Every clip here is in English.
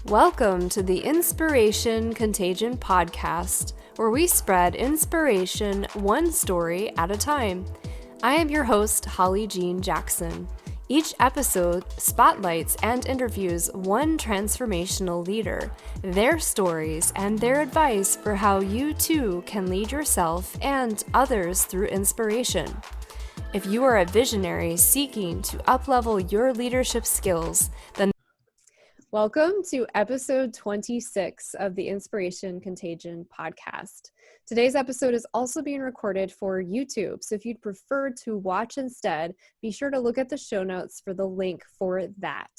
Welcome to the Contagion podcast, where we spread inspiration one story at a time. I am your host, Holly Jean Jackson. Each episode spotlights and interviews one transformational leader, their stories, and their advice for how you too can lead yourself and others through inspiration. If you are a visionary seeking to uplevel your leadership skills, then welcome to episode 26 of the Contagion podcast. Today's episode is also being recorded for YouTube, so if you'd prefer to watch instead, be sure to look at the show notes for the link for that.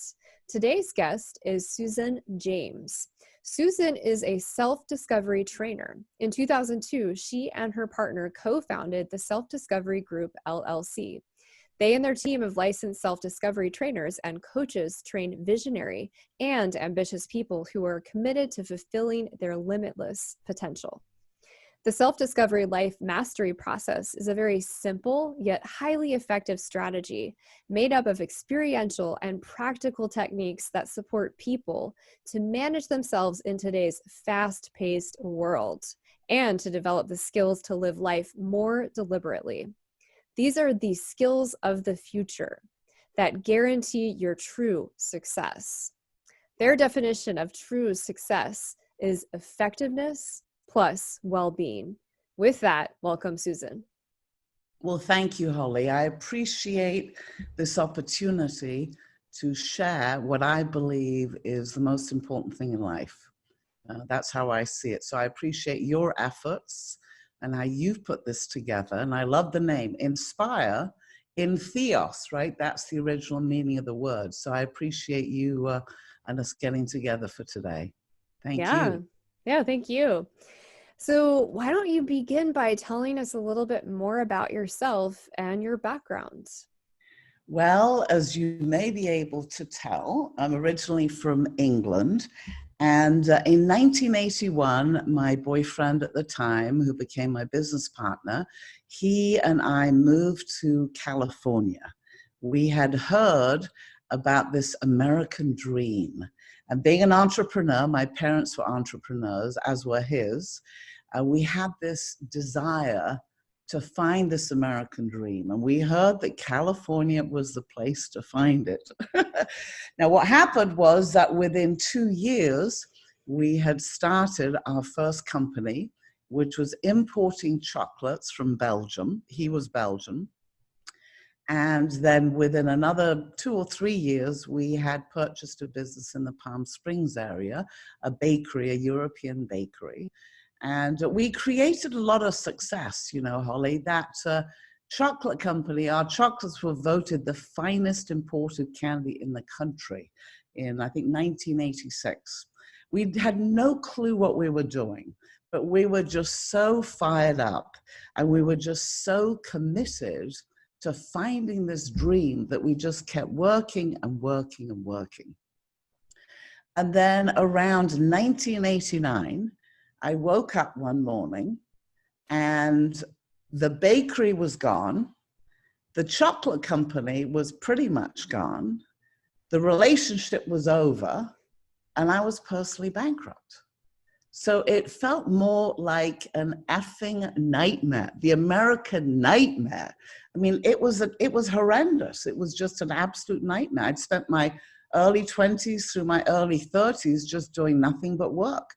Today's guest is Susan James. Susan is a self-discovery trainer. In 2002, she and her partner co-founded the Self-Discovery Group, LLC. They and their team of licensed self-discovery trainers and coaches train visionary and ambitious people who are committed to fulfilling their limitless potential. The self-discovery life mastery process is a very simple yet highly effective strategy made up of experiential and practical techniques that support people to manage themselves in today's fast-paced world and to develop the skills to live life more deliberately. These are the skills of the future that guarantee your true success. Their definition of true success is effectiveness plus well-being. With that, welcome, Susan. Well, thank you, Holly. I appreciate this opportunity to share what I believe is the most important thing in life. That's how I see it. So I appreciate your efforts and how you've put this together. And I love the name, Inspire in Theos, right? That's the original meaning of the word. So I appreciate you and us getting together for today. Thank you. Yeah, thank you. So why don't you begin by telling us a little bit more about yourself and your background? Well, as you may be able to tell, I'm originally from England. And in 1981, my boyfriend at the time, who became my business partner, he and I moved to California. We had heard about this American dream. And being an entrepreneur, my parents were entrepreneurs, as were his. We had this desire to find this American dream. And we heard that California was the place to find it. Now, what happened was that within 2 years, we had started our first company, which was importing chocolates from Belgium. He was Belgian. And then within another 2 or 3 years, we had purchased a business in the Palm Springs area, a bakery, a European bakery. And we created a lot of success, you know, Holly. That chocolate company, our chocolates were voted the finest imported candy in the country in, I think, 1986. We had no clue what we were doing, but we were just so fired up and we were just so committed to finding this dream that we just kept working and working and working. And then around 1989, I woke up one morning and the bakery was gone. The chocolate company was pretty much gone. The relationship was over and I was personally bankrupt. So it felt more like an effing nightmare, the American nightmare. I mean, it was horrendous. It was just an absolute nightmare. I'd spent my early 20s through my early 30s just doing nothing but work.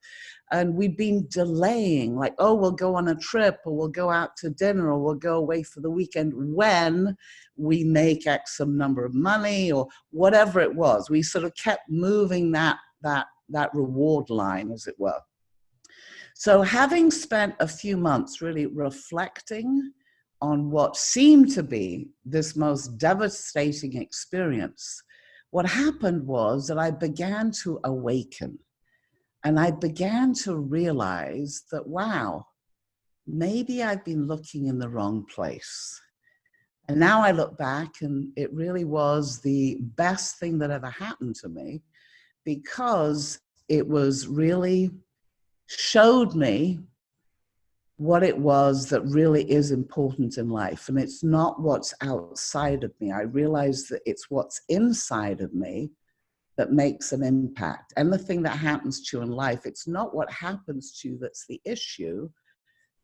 And we'd been delaying, like, oh, we'll go on a trip, or we'll go out to dinner, or we'll go away for the weekend when we make X some number of money, or whatever it was. We sort of kept moving that reward line, as it were. So having spent a few months really reflecting on what seemed to be this most devastating experience, what happened was that I began to awaken. And I began to realize that, wow, maybe I've been looking in the wrong place. And now I look back and it really was the best thing that ever happened to me, because it was really showed me what it was that really is important in life. And it's not what's outside of me. I realized that it's what's inside of me that makes an impact. Anything that happens to you in life, it's not what happens to you that's the issue,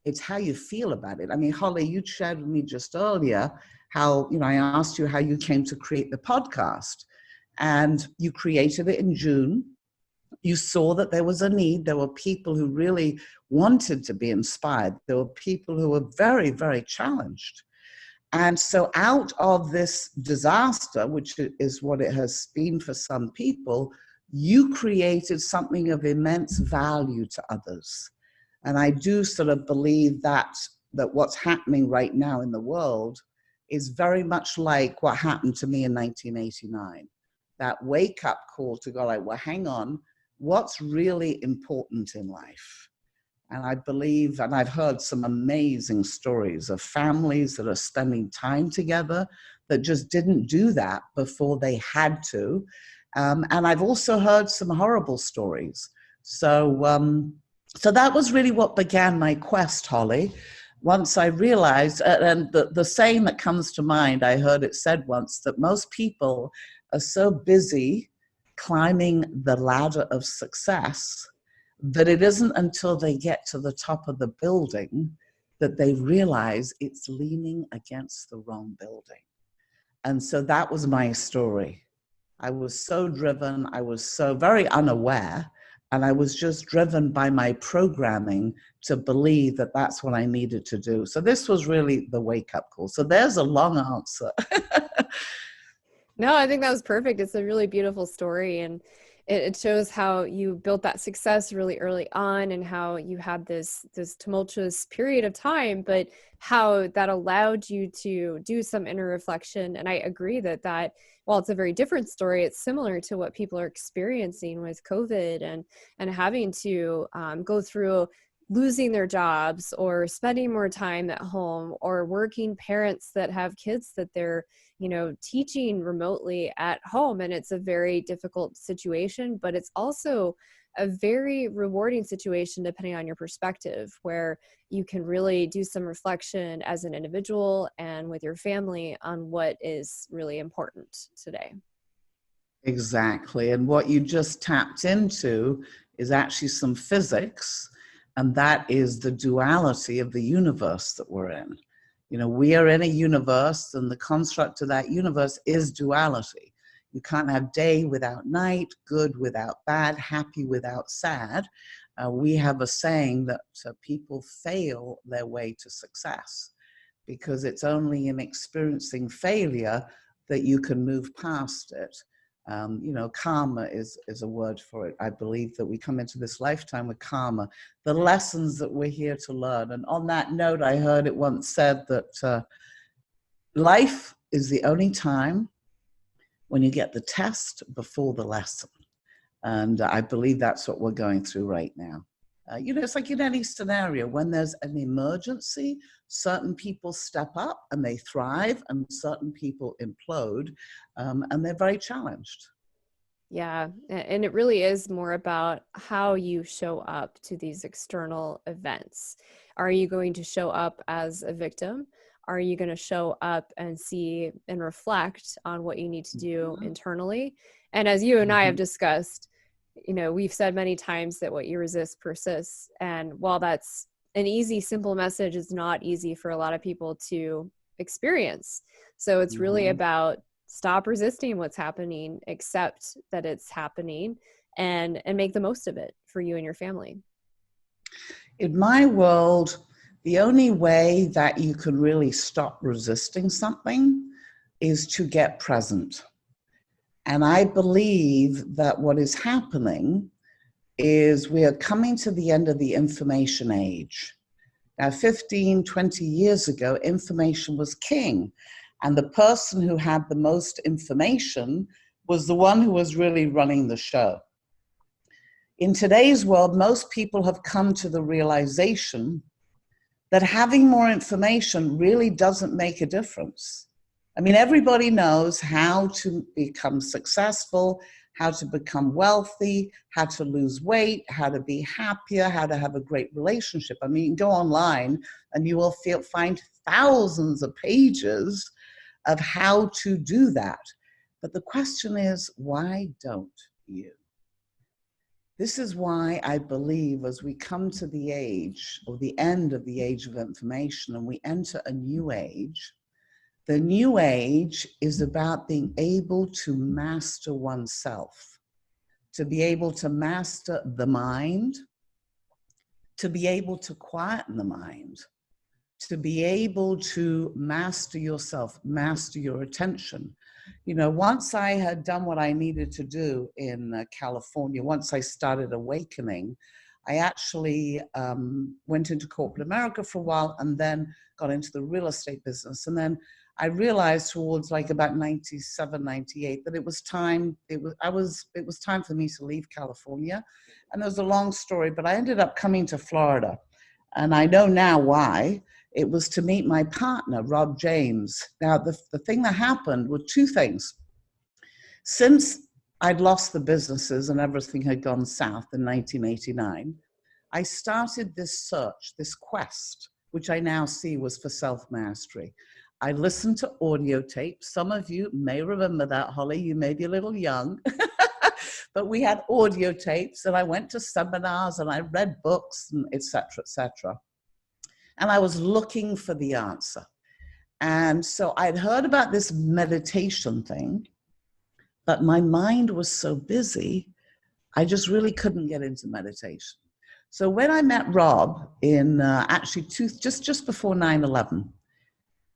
it's how you feel about it. I mean, Holly, you shared with me just earlier how, I asked you how you came to create the podcast, and you created it in June. You saw that there was a need. There were people who really wanted to be inspired. There were people who were very, very challenged. And so out of this disaster, which is what it has been for some people, you created something of immense value to others. And I do sort of believe that what's happening right now in the world is very much like what happened to me in 1989. That wake-up call to go like, well, hang on, what's really important in life? And I believe, and I've heard some amazing stories of families that are spending time together that just didn't do that before they had to. And I've also heard some horrible stories. So that was really what began my quest, Holly. Once I realized, and the saying that comes to mind, I heard it said once, that most people are so busy climbing the ladder of success that it isn't until they get to the top of the building that they realize it's leaning against the wrong building. And so that was my story. I was so driven, I was so very unaware, and I was just driven by my programming to believe that that's what I needed to do. So this was really the wake-up call. So there's a long answer. No, I think that was perfect. It's a really beautiful story, and it shows how you built that success really early on, and how you had this tumultuous period of time, but how that allowed you to do some inner reflection. And I agree that while it's a very different story, it's similar to what people are experiencing with COVID and having to go through losing their jobs or spending more time at home, or working parents that have kids that they're teaching remotely at home. And it's a very difficult situation, but it's also a very rewarding situation depending on your perspective, where you can really do some reflection as an individual and with your family on what is really important today. Exactly. And what you just tapped into is actually some physics, and that is the duality of the universe that we're in. We are in a universe, and the construct of that universe is duality. You can't have day without night, good without bad, happy without sad. We have a saying that people fail their way to success, because it's only in experiencing failure that you can move past it. Karma is a word for it. I believe that we come into this lifetime with karma, the lessons that we're here to learn. And on that note, I heard it once said that life is the only time when you get the test before the lesson. And I believe that's what we're going through right now. It's like in any scenario, when there's an emergency, certain people step up and they thrive, and certain people implode, and they're very challenged. Yeah, and it really is more about how you show up to these external events. Are you going to show up as a victim? Are you going to show up and see and reflect on what you need to do internally? And as you and I have discussed, we've said many times that what you resist persists. And while that's an easy, simple message, it's not easy for a lot of people to experience. So it's really about stop resisting what's happening, accept that it's happening, and make the most of it for you and your family. In my world, the only way that you can really stop resisting something is to get present. And I believe that what is happening is we are coming to the end of the information age. Now, 15, 20 years ago, information was king. And the person who had the most information was the one who was really running the show. In today's world, most people have come to the realization that having more information really doesn't make a difference. I mean, everybody knows how to become successful, how to become wealthy, how to lose weight, how to be happier, how to have a great relationship. I mean, you can go online and you will find thousands of pages of how to do that. But the question is, why don't you? This is why I believe as we come to the age or the end of the age of information and we enter a new age, the new age is about being able to master oneself, to be able to master the mind, to be able to quieten the mind, to be able to master yourself, master your attention. You know, once I had done what I needed to do in California, once I started awakening, I actually went into corporate America for a while and then got into the real estate business. And then I realized towards like about 97, 98 that it was time, it was time for me to leave California. And it was a long story, but I ended up coming to Florida. And I know now why. It was to meet my partner, Rob James. Now, the thing that happened were two things. Since I'd lost the businesses and everything had gone south in 1989, I started this search, this quest, which I now see was for self-mastery. I listened to audio tapes. Some of you may remember that, Holly. You may be a little young. But we had audio tapes, and I went to seminars, and I read books, and et cetera, et cetera. And I was looking for the answer. And so I'd heard about this meditation thing, but my mind was so busy, I just really couldn't get into meditation. So when I met Rob in actually just before 9/11,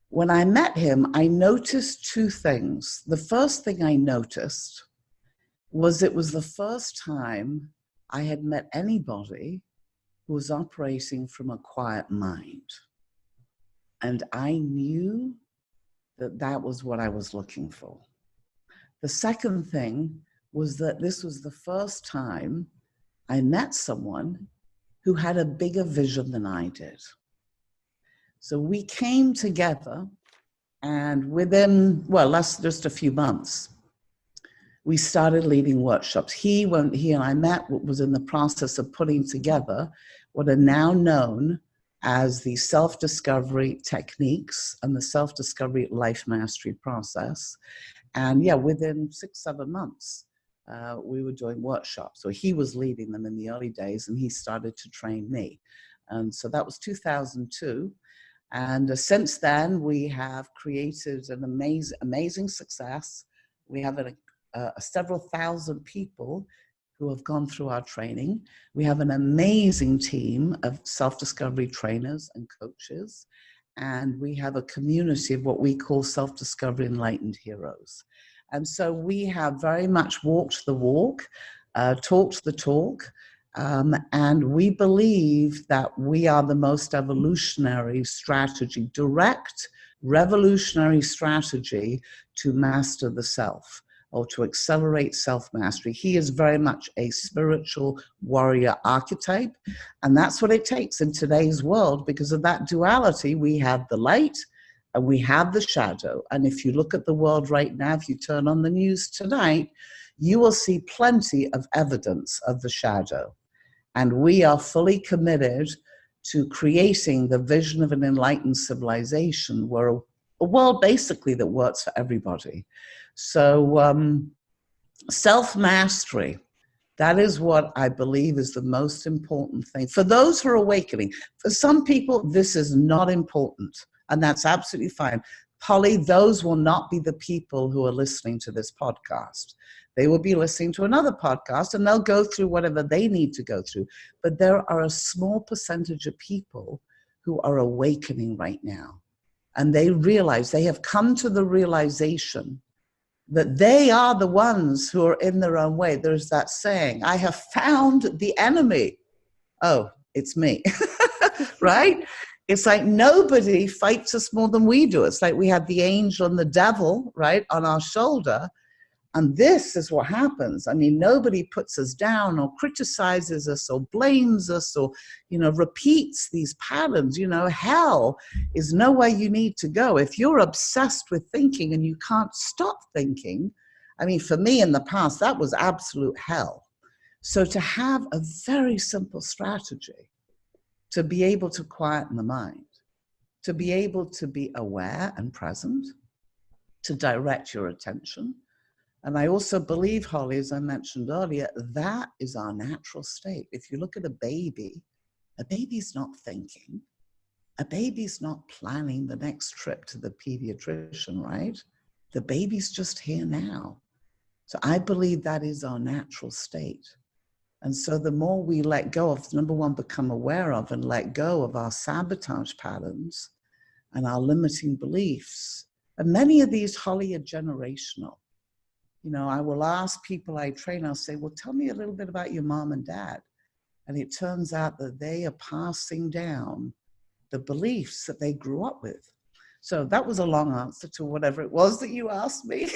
when I met him, I noticed two things. The first thing I noticed was it was the first time I had met anybody who was operating from a quiet mind. And I knew that that was what I was looking for. The second thing was that this was the first time I met someone who had a bigger vision than I did. So we came together, and within, well, just a few months, we started leading workshops. He and I met, was in the process of putting together what are now known as the self-discovery techniques and the self-discovery life mastery process. And yeah, within 6-7 months, we were doing workshops. So he was leading them in the early days, and he started to train me. And so that was 2002. And since then, we have created an amazing success. We have several thousand people who have gone through our training. We have an amazing team of self-discovery trainers and coaches. And we have a community of what we call self-discovery enlightened heroes. And so we have very much walked the walk, talked the talk, and we believe that we are the most evolutionary strategy, direct revolutionary strategy to master the self, or to accelerate self-mastery. He is very much a spiritual warrior archetype, and that's what it takes in today's world. Because of that duality, we have the light and we have the shadow. And if you look at the world right now, if you turn on the news tonight, you will see plenty of evidence of the shadow. And we are fully committed to creating the vision of an enlightened civilization, where a world basically that works for everybody. So self-mastery, that is what I believe is the most important thing for those who are awakening. For some people, this is not important, and that's absolutely fine. Polly, those will not be the people who are listening to this podcast. They will be listening to another podcast, and they'll go through whatever they need to go through. But there are a small percentage of people who are awakening right now. And they realize, they have come to the realization that they are the ones who are in their own way. There's that saying, I have found the enemy. Oh, it's me, right? It's like nobody fights us more than we do. It's like we have the angel and the devil, right, on our shoulder. And this is what happens. I mean, nobody puts us down or criticizes us or blames us or, repeats these patterns. Hell is nowhere you need to go. If you're obsessed with thinking and you can't stop thinking, I mean, for me in the past, that was absolute hell. So to have a very simple strategy to be able to quieten the mind, to be able to be aware and present, to direct your attention, And I also believe, Holly, as I mentioned earlier, that is our natural state. If you look at a baby's not thinking. A baby's not planning the next trip to the pediatrician, right? The baby's just here now. So I believe that is our natural state. And so the more we let go of, number one, become aware of and let go of our sabotage patterns and our limiting beliefs. And many of these, Holly, are generational. You know, I will ask people I train, I'll say, well, tell me a little bit about your mom and dad. And it turns out that they are passing down the beliefs that they grew up with. So that was a long answer to whatever it was that you asked me.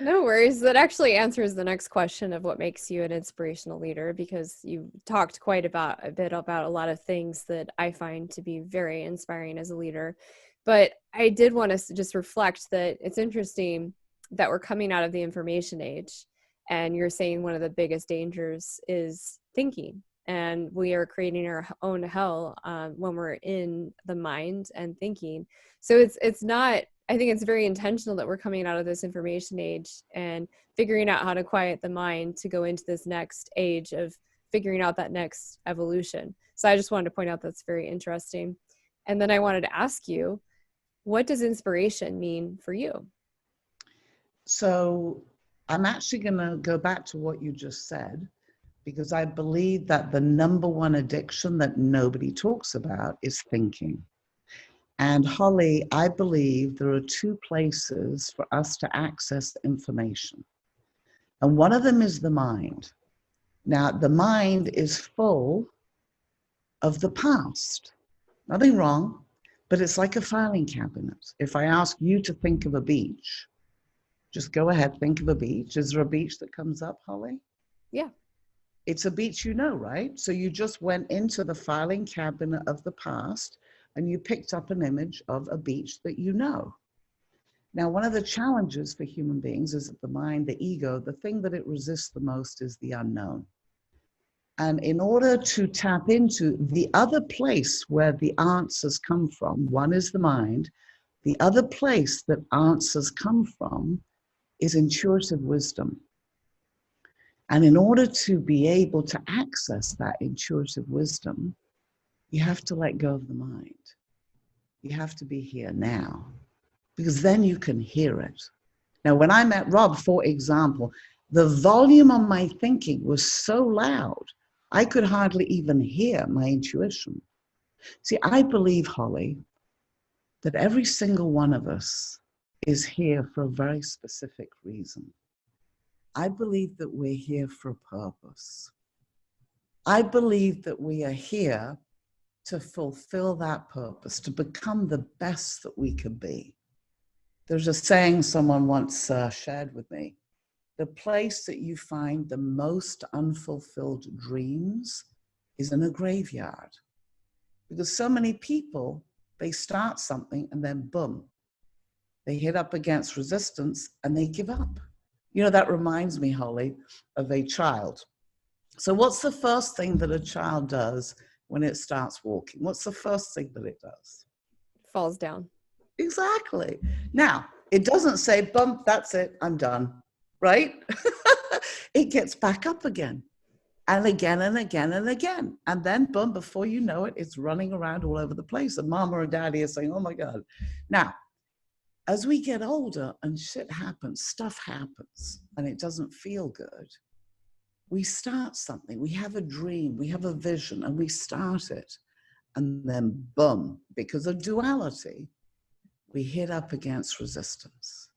No worries. That actually answers the next question of what makes you an inspirational leader, because you talked quite a bit about a lot of things that I find to be very inspiring as a leader. But I did want to just reflect that it's interesting that we're coming out of the information age, and you're saying one of the biggest dangers is thinking. And we are creating our own hell when we're in the mind and thinking. So it's not, I think it's very intentional that we're coming out of this information age and figuring out how to quiet the mind to go into this next age of figuring out that next evolution. So I just wanted to point out that's very interesting. And then I wanted to ask you, what does inspiration mean for you? So I'm actually going to go back to what you just said, because I believe that the number one addiction that nobody talks about is thinking. And Holly, I believe there are two places for us to access information. And one of them is the mind. Now, the mind is full of the past. Nothing wrong, but it's like a filing cabinet. If I ask you to think of a beach, just go ahead, think of a beach. Is there a beach that comes up, Holly? Yeah. It's a beach, you know, right? So you just went into the filing cabinet of the past and you picked up an image of a beach that you know. Now, one of the challenges for human beings is that the mind, the ego, the thing that it resists the most is the unknown. And in order to tap into the other place where the answers come from, one is the mind, the other place that answers come from is intuitive wisdom. And in order to be able to access that intuitive wisdom, you have to let go of the mind. You have to be here now, because then you can hear it. Now, when I met Rob, for example, the volume on my thinking was so loud, I could hardly even hear my intuition. See, I believe, Holly, that every single one of us is here for a very specific reason. I believe that we're here for a purpose. I believe that we are here to fulfill that purpose, to become the best that we can be. There's a saying someone once shared with me. The place that you find the most unfulfilled dreams is in a graveyard. Because so many people, they start something and then boom, they hit up against resistance and they give up. You know, that reminds me, Holly, of a child. So what's the first thing that a child does when it starts walking? What's the first thing that it does? Falls down. Exactly. Now, it doesn't say, bump, that's it, I'm done, right? It gets back up again and again and again and again. And then, boom, before you know it, it's running around all over the place. And mama or daddy are saying, oh my God. Now, as we get older and shit happens, stuff happens, and it doesn't feel good, we start something, we have a dream, we have a vision, and we start it. And then, boom, because of duality, we hit up against resistance.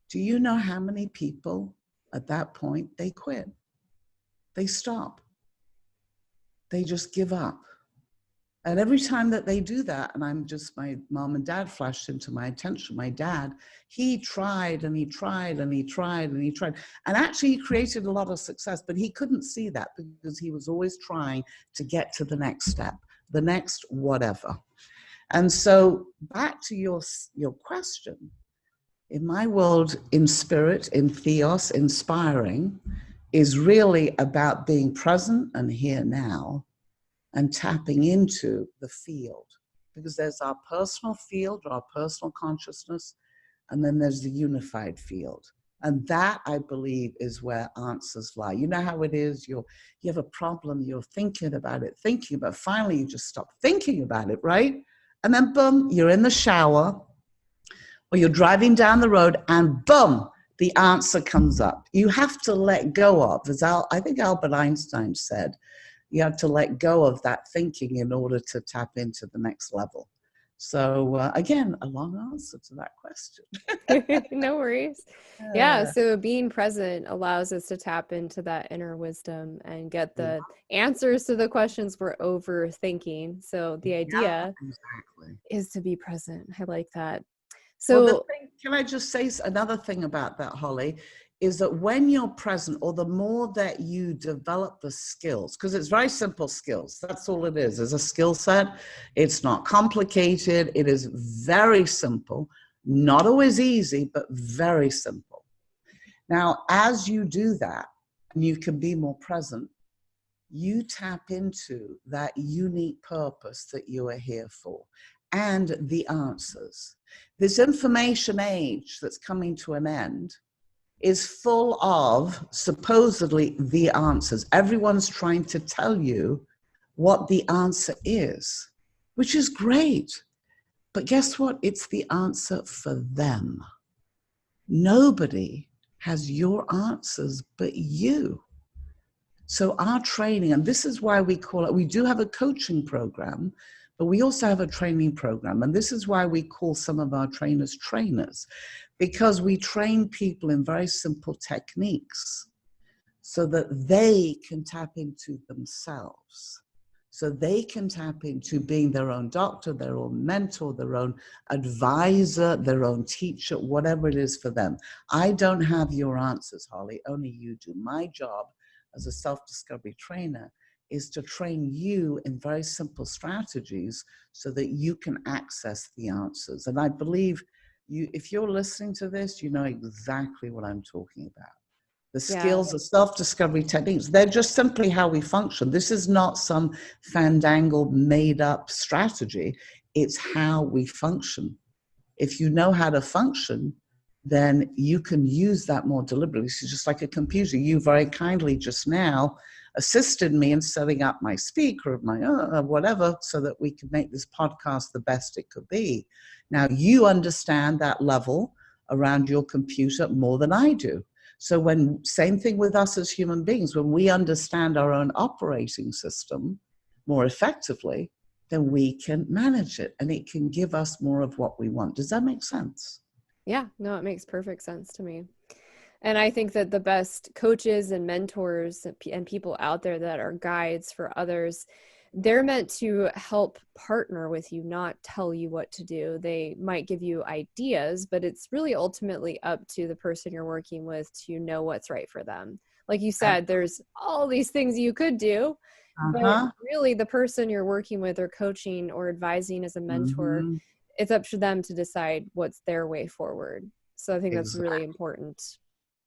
Do you know how many people at that point, they quit? They stop. They just give up. And every time that they do that, and my mom and dad flashed into my attention. My dad, he tried and he tried and he tried and he tried. And actually he created a lot of success, but he couldn't see that because he was always trying to get to the next step, the next whatever. And so back to your question, in my world, in spirit, in theos, inspiring is really about being present and here now and tapping into the field, because there's our personal field, our personal consciousness, and then there's the unified field. And that, I believe, is where answers lie. You know how it is? You have a problem, you're thinking about it, finally you just stop thinking about it, right? And then boom, you're in the shower or you're driving down the road and boom, the answer comes up. You have to let go of, as I think Albert Einstein said, you have to let go of that thinking in order to tap into the next level. So again, a long answer to that question. No worries. Yeah, so being present allows us to tap into that inner wisdom and get the answers to the questions we're overthinking. So the idea is to be present. I like that. So can I just say another thing about that, Holly, is that when you're present, or the more that you develop the skills, because it's very simple skills, that's all it is a skill set. It's not complicated. It is very simple, not always easy, but very simple. Now, as you do that, and you can be more present, you tap into that unique purpose that you are here for and the answers. This information age that's coming to an end is full of supposedly the answers. Everyone's trying to tell you what the answer is, which is great. But guess what? It's the answer for them. Nobody has your answers but you. So our training, and this is why we call it, we do have a coaching program, but we also have a training program. And this is why we call some of our trainers trainers, because we train people in very simple techniques so that they can tap into themselves. So they can tap into being their own doctor, their own mentor, their own advisor, their own teacher, whatever it is for them. I don't have your answers, Holly, only you do. My job as a self-discovery trainer is to train you in very simple strategies so that you can access the answers. And I believe if you're listening to this, you know exactly what I'm talking about. The skills, the self-discovery techniques, they're just simply how we function. This is not some fandangled, made-up strategy. It's how we function. If you know how to function, then you can use that more deliberately. It's just like a computer. You very kindly just now assisted me in setting up my speaker, my whatever, so that we could make this podcast the best it could be. Now, you understand that level around your computer more than I do. So same thing with us as human beings, when we understand our own operating system more effectively, then we can manage it and it can give us more of what we want. Does that make sense? Yeah, no, it makes perfect sense to me. And I think that the best coaches and mentors and people out there that are guides for others, they're meant to help partner with you, not tell you what to do. They might give you ideas, but it's really ultimately up to the person you're working with to know what's right for them. Like you said, there's all these things you could do, but really the person you're working with or coaching or advising as a mentor, it's up to them to decide what's their way forward. So I think that's really important.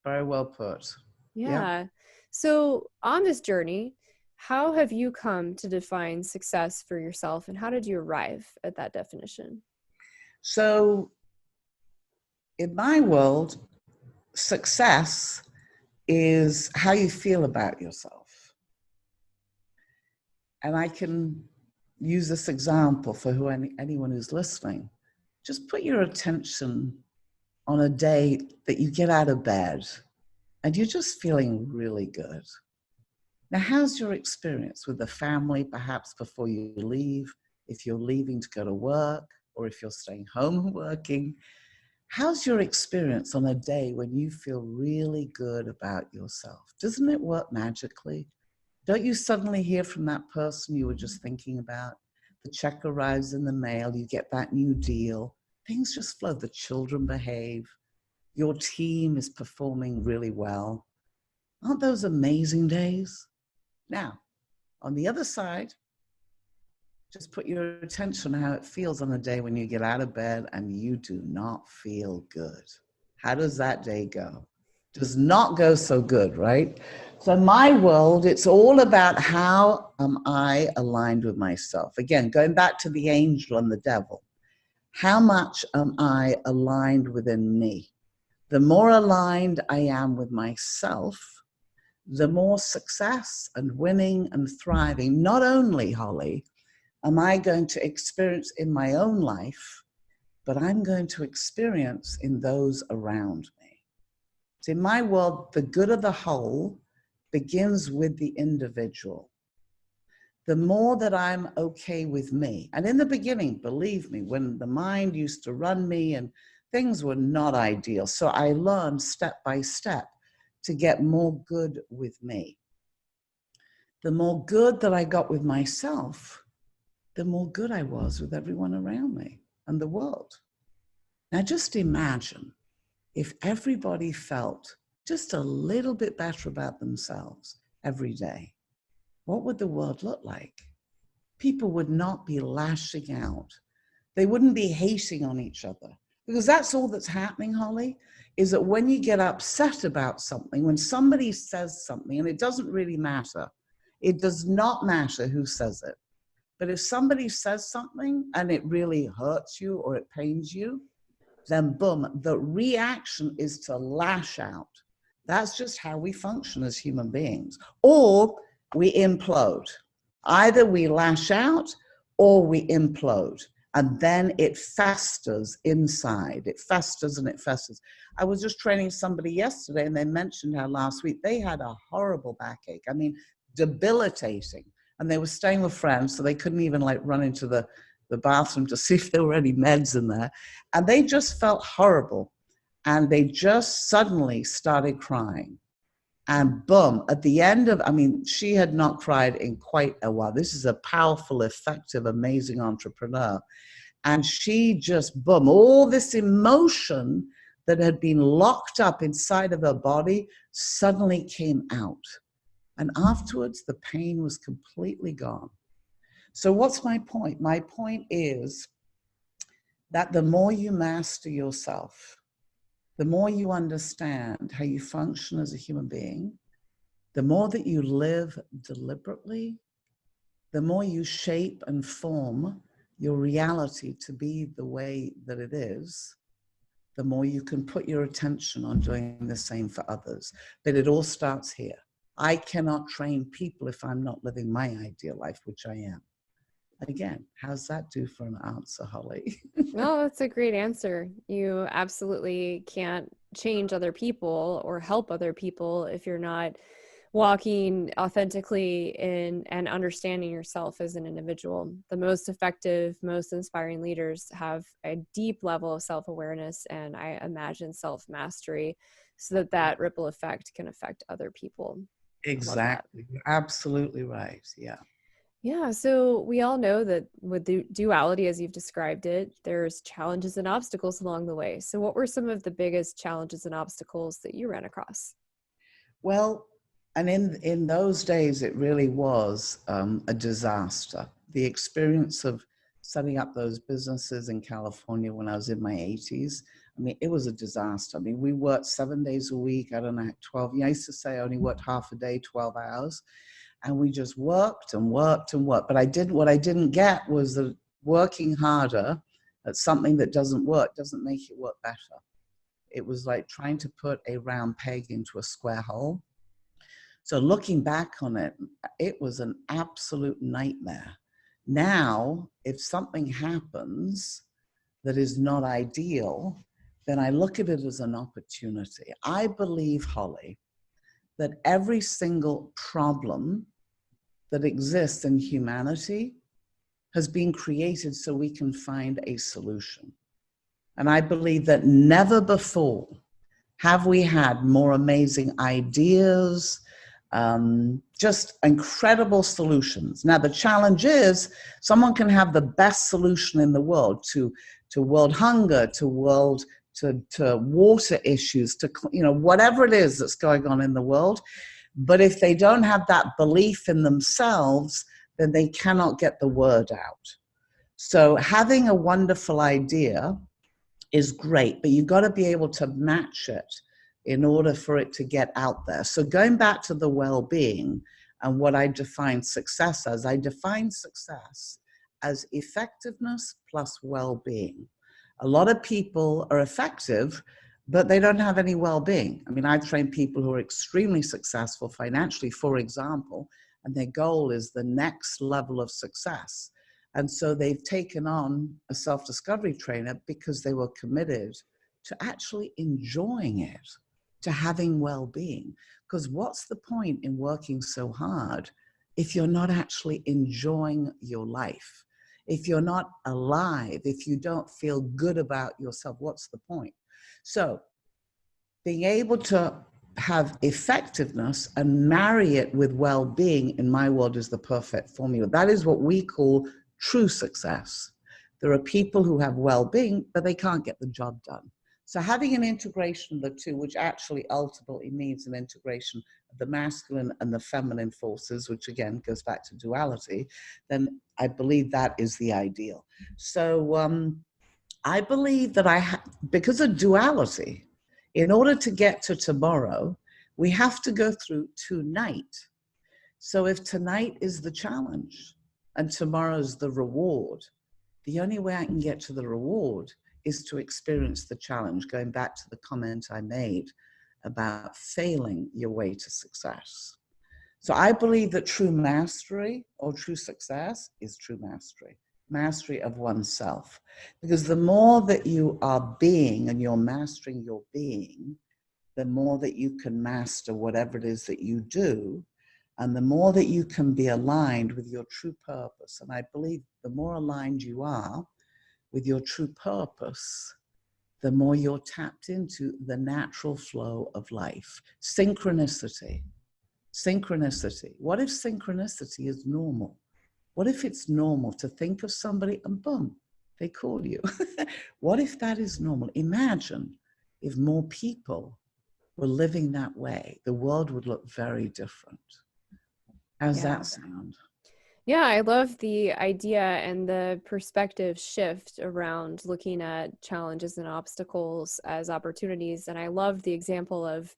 Very well put. Yeah. So on this journey, how have you come to define success for yourself and how did you arrive at that definition? So in my world, success is how you feel about yourself. And I can use this example for anyone who's listening. Just put your attention on a day that you get out of bed and you're just feeling really good. Now, how's your experience with the family, perhaps before you leave, if you're leaving to go to work, or if you're staying home working? How's your experience on a day when you feel really good about yourself? Doesn't it work magically? Don't you suddenly hear from that person you were just thinking about? The check arrives in the mail, you get that new deal, things just flow, the children behave, your team is performing really well. Aren't those amazing days? Now, on the other side, just put your attention on how it feels on a day when you get out of bed and you do not feel good. How does that day go? Does not go so good, right? So in my world, it's all about how am I aligned with myself? Again, going back to the angel and the devil, how much am I aligned within me? The more aligned I am with myself, the more success and winning and thriving, not only, Holly, am I going to experience in my own life, but I'm going to experience in those around me. So in my world, the good of the whole begins with the individual. The more that I'm okay with me, and in the beginning, believe me, when the mind used to run me and things were not ideal, so I learned step by step to get more good with me. The more good that I got with myself, the more good I was with everyone around me and the world. Now just imagine if everybody felt just a little bit better about themselves every day, what would the world look like? People would not be lashing out. They wouldn't be hating on each other. Because that's all that's happening, Holly, is that when you get upset about something, when somebody says something, and it doesn't really matter, it does not matter who says it. But if somebody says something and it really hurts you or it pains you, then boom, the reaction is to lash out. That's just how we function as human beings. Or we implode. Either we lash out or we implode. And then it festers inside. It festers and it festers. I was just training somebody yesterday and they mentioned how last week they had a horrible backache. I mean, debilitating. And they were staying with friends, so they couldn't even like run into the bathroom to see if there were any meds in there. And they just felt horrible. And they just suddenly started crying. And boom, at the end of, I mean, she had not cried in quite a while. This is a powerful, effective, amazing entrepreneur. And she just, boom, all this emotion that had been locked up inside of her body suddenly came out. And afterwards, the pain was completely gone. So what's my point? My point is that the more you master yourself, the more you understand how you function as a human being, the more that you live deliberately, the more you shape and form your reality to be the way that it is, the more you can put your attention on doing the same for others. But it all starts here. I cannot train people if I'm not living my ideal life, which I am. Again, how's that do for an answer, Holly? No, that's a great answer. You absolutely can't change other people or help other people if you're not walking authentically in and understanding yourself as an individual. The most effective, most inspiring leaders have a deep level of self-awareness and I imagine self-mastery so that that ripple effect can affect other people. Love that. Exactly. You're absolutely right. Yeah. Yeah, so we all know that with the duality, as you've described it, there's challenges and obstacles along the way. So, what were some of the biggest challenges and obstacles that you ran across? Well, and in those days, it really was a disaster. The experience of setting up those businesses in California when I was in my 80s, I mean, it was a disaster. I mean, we worked 7 days a week. I don't know, 12. I used to say I only worked half a day, 12 hours. And we just worked and worked and worked. But what I didn't get was that working harder at something that doesn't work doesn't make it work better. It was like trying to put a round peg into a square hole. So looking back on it, it was an absolute nightmare. Now, if something happens that is not ideal, then I look at it as an opportunity. I believe, Holly, that every single problem that exists in humanity has been created so we can find a solution. And I believe that never before have we had more amazing ideas, just incredible solutions. Now, the challenge is someone can have the best solution in the world to world hunger, to water issues, to, whatever it is that's going on in the world. But if they don't have that belief in themselves, then they cannot get the word out. So having a wonderful idea is great, but you've got to be able to match it in order for it to get out there. So going back to the well-being and what I define success as, I define success as effectiveness plus well-being. A lot of people are effective, but they don't have any well-being. I mean, I've trained people who are extremely successful financially, for example, and their goal is the next level of success. And so they've taken on a self-discovery trainer because they were committed to actually enjoying it, to having well-being. Because what's the point in working so hard if you're not actually enjoying your life? If you're not alive, if you don't feel good about yourself, what's the point? So being able to have effectiveness and marry it with well-being, in my world, is the perfect formula. That is what we call true success. There are people who have well-being, but they can't get the job done. So having an integration of the two, which actually ultimately means an integration of the masculine and the feminine forces, which again goes back to duality, then I believe that is the ideal. So I believe that because of duality, in order to get to tomorrow, we have to go through tonight. So if tonight is the challenge and tomorrow's the reward, the only way I can get to the reward is to experience the challenge, going back to the comment I made about failing your way to success. So I believe that true mastery or true success is true mastery. Mastery of oneself. Because the more that you are being and you're mastering your being, the more that you can master whatever it is that you do, and the more that you can be aligned with your true purpose. And I believe the more aligned you are with your true purpose, the more you're tapped into the natural flow of life. Synchronicity. Synchronicity. What if synchronicity is normal? What if it's normal to think of somebody and boom, they call you? What if that is normal? Imagine if more people were living that way, the world would look very different. How's that sound? Yeah, I love the idea and the perspective shift around looking at challenges and obstacles as opportunities. And I love the example of,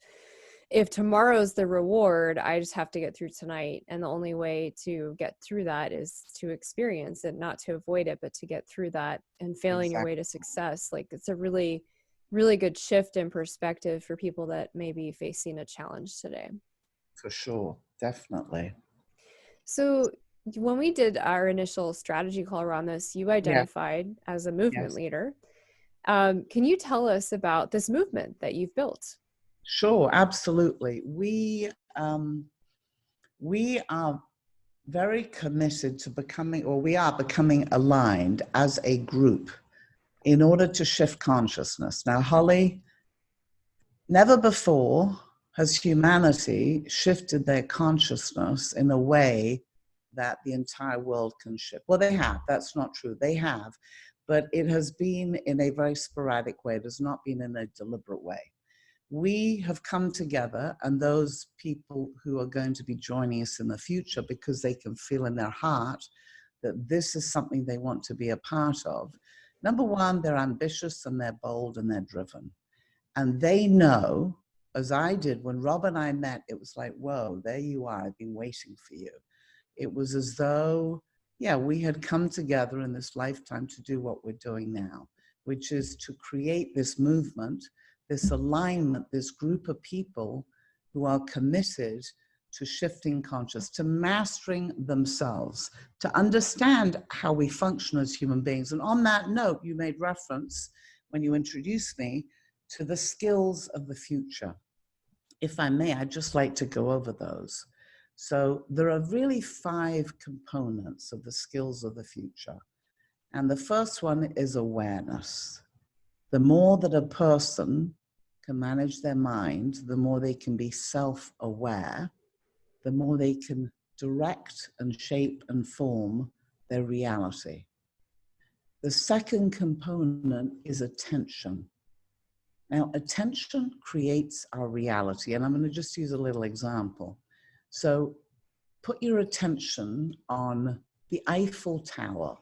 if tomorrow's the reward, I just have to get through tonight. And the only way to get through that is to experience it, not to avoid it, but to get through that, and failing your way to success. Like, it's a really, really good shift in perspective for people that may be facing a challenge today. For sure, definitely. So when we did our initial strategy call around this, you identified as a movement leader. Can you tell us about this movement that you've built? Sure, absolutely. We are very committed to becoming, or we are becoming aligned as a group in order to shift consciousness. Now, Holly, never before has humanity shifted their consciousness in a way that the entire world can shift. Well, they have. That's not true. They have. But it has been in a very sporadic way. It has not been in a deliberate way. We have come together, and those people who are going to be joining us in the future, because they can feel in their heart that this is something they want to be a part of. Number one, they're ambitious and they're bold and they're driven. And they know, as I did when Rob and I met, it was like, whoa, there you are. I've been waiting for you. It was as though, yeah, we had come together in this lifetime to do what we're doing now, which is to create this movement, this alignment, this group of people who are committed to shifting consciousness, to mastering themselves, to understand how we function as human beings. And on that note, you made reference when you introduced me to the skills of the future. If I may, I'd just like to go over those. So there are really 5 components of the skills of the future. And the first one is awareness. The more that a person can manage their mind, the more they can be self-aware, the more they can direct and shape and form their reality. The second component is attention. Now, attention creates our reality, and I'm going to just use a little example. So put your attention on the Eiffel Tower.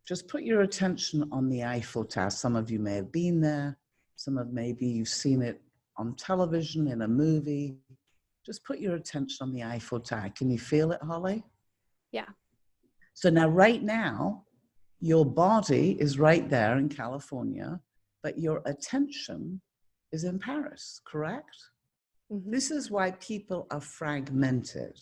Just put your attention on the Eiffel Tower. Some of you may have been there. Some of maybe you've seen it on television, in a movie. Just put your attention on the Eiffel Tower. Can you feel it, Holly? Yeah. So now, right now, your body is right there in California, but your attention is in Paris, correct? Mm-hmm. This is why people are fragmented,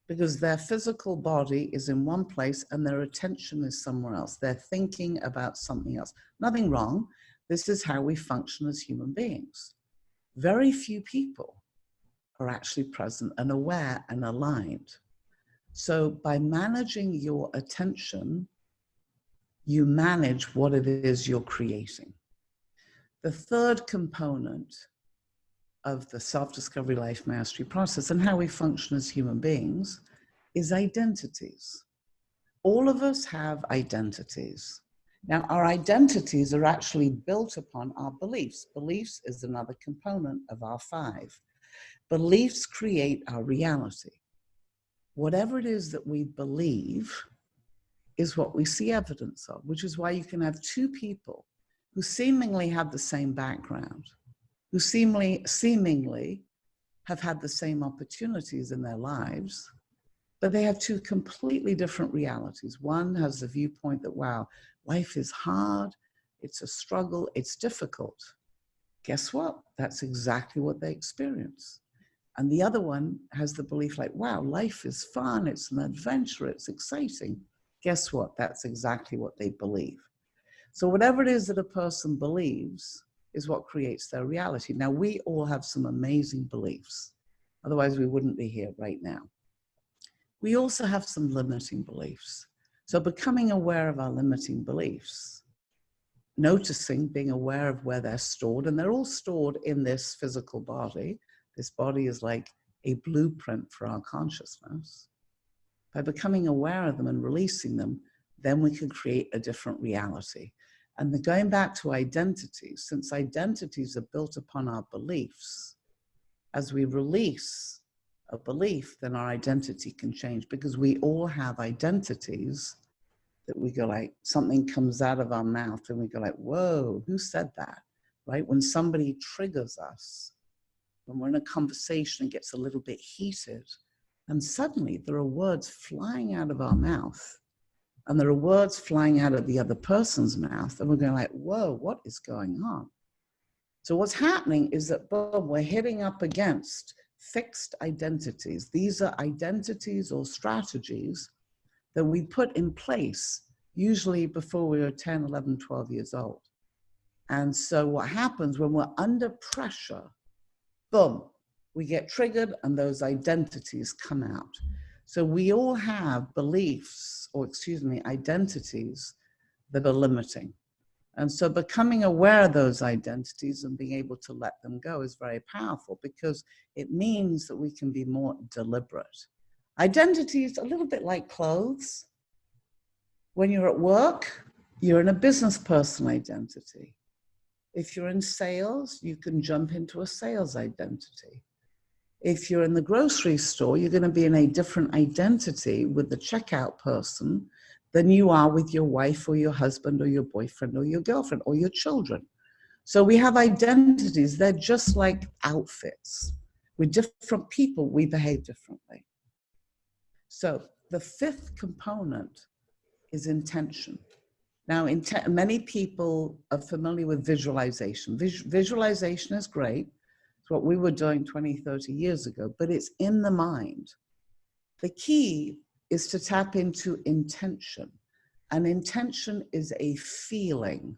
because their physical body is in one place and their attention is somewhere else. They're thinking about something else. Nothing wrong. This is how we function as human beings. Very few people are actually present and aware and aligned. So by managing your attention, you manage what it is you're creating. The third component of the self-discovery life mastery process and how we function as human beings is identities. All of us have identities. Now, our identities are actually built upon our beliefs. Beliefs is another component of our 5. Beliefs create our reality. Whatever it is that we believe is what we see evidence of, which is why you can have 2 people who seemingly have the same background, who seemingly have had the same opportunities in their lives, but they have 2 completely different realities. One has the viewpoint that, wow, life is hard, it's a struggle, it's difficult. Guess what? That's exactly what they experience. And the other one has the belief like, wow, life is fun, it's an adventure, it's exciting. Guess what? That's exactly what they believe. So whatever it is that a person believes is what creates their reality. Now, we all have some amazing beliefs. Otherwise, we wouldn't be here right now. We also have some limiting beliefs. So becoming aware of our limiting beliefs, noticing, being aware of where they're stored, and they're all stored in this physical body. This body is like a blueprint for our consciousness. By becoming aware of them and releasing them, then we can create a different reality. And then going back to identities, since identities are built upon our beliefs, as we release a belief, then our identity can change, because we all have identities that we go like, something comes out of our mouth and we go like, whoa, who said that, right? When somebody triggers us, when we're in a conversation, it gets a little bit heated, and suddenly there are words flying out of our mouth, and there are words flying out of the other person's mouth, and we're going like, whoa, what is going on? So what's happening is that, boom, we're hitting up against fixed identities. These are identities or strategies that we put in place, usually before we were 10, 11, 12 years old. And so what happens when we're under pressure, boom, we get triggered and those identities come out. So we all have beliefs, or identities that are limiting. And so becoming aware of those identities and being able to let them go is very powerful, because it means that we can be more deliberate. Identity is a little bit like clothes. When you're at work, you're in a business person identity. If you're in sales, you can jump into a sales identity. If you're in the grocery store, you're going to be in a different identity with the checkout person than you are with your wife or your husband or your boyfriend or your girlfriend or your children. So we have identities. They're just like outfits. We're different people. We behave differently. So the 5th component is intention. Now, many people are familiar with visualization. Visualization is great. It's what we were doing 20, 30 years ago, but it's in the mind. The key is to tap into intention. And intention is a feeling.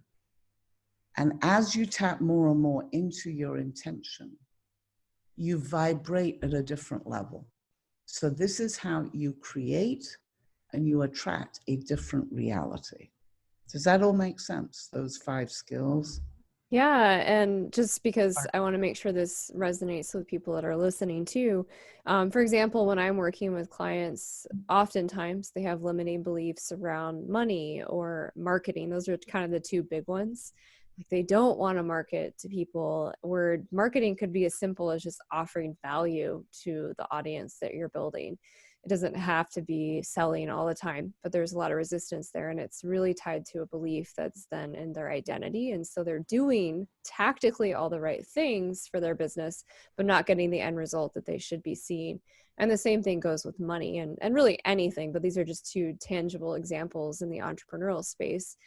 And as you tap more and more into your intention, you vibrate at a different level. So this is how you create and you attract a different reality. Does that all make sense, those 5 skills? Yeah, and just because I want to make sure this resonates with people that are listening too. For example, when I'm working with clients, oftentimes they have limiting beliefs around money or marketing. Those are kind of the 2 big ones. Like, they don't want to market to people, where marketing could be as simple as just offering value to the audience that you're building. It doesn't have to be selling all the time, but there's a lot of resistance there, and it's really tied to a belief that's then in their identity. And so they're doing tactically all the right things for their business, but not getting the end result that they should be seeing. And the same thing goes with money and really anything, but these are just 2 tangible examples in the entrepreneurial space.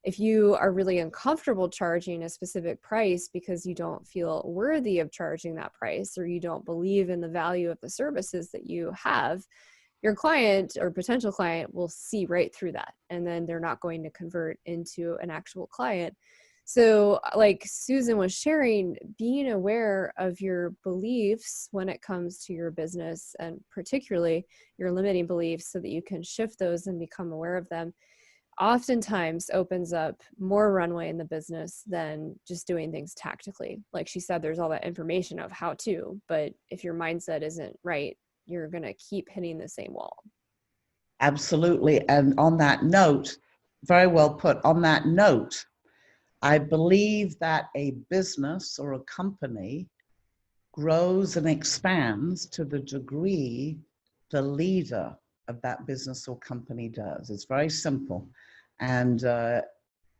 If you are really uncomfortable charging a specific price because you don't feel worthy of charging that price, or you don't believe in the value of the services that you have, your client or potential client will see right through that. And then they're not going to convert into an actual client. So, like Susan was sharing, being aware of your beliefs when it comes to your business, and particularly your limiting beliefs, so that you can shift those and become aware of them, oftentimes opens up more runway in the business than just doing things tactically. Like she said, there's all that information of how to, but if your mindset isn't right, you're going to keep hitting the same wall. Absolutely. And on that note, very well put, on that note, I believe that a business or a company grows and expands to the degree the leader of that business or company does. It's very simple. And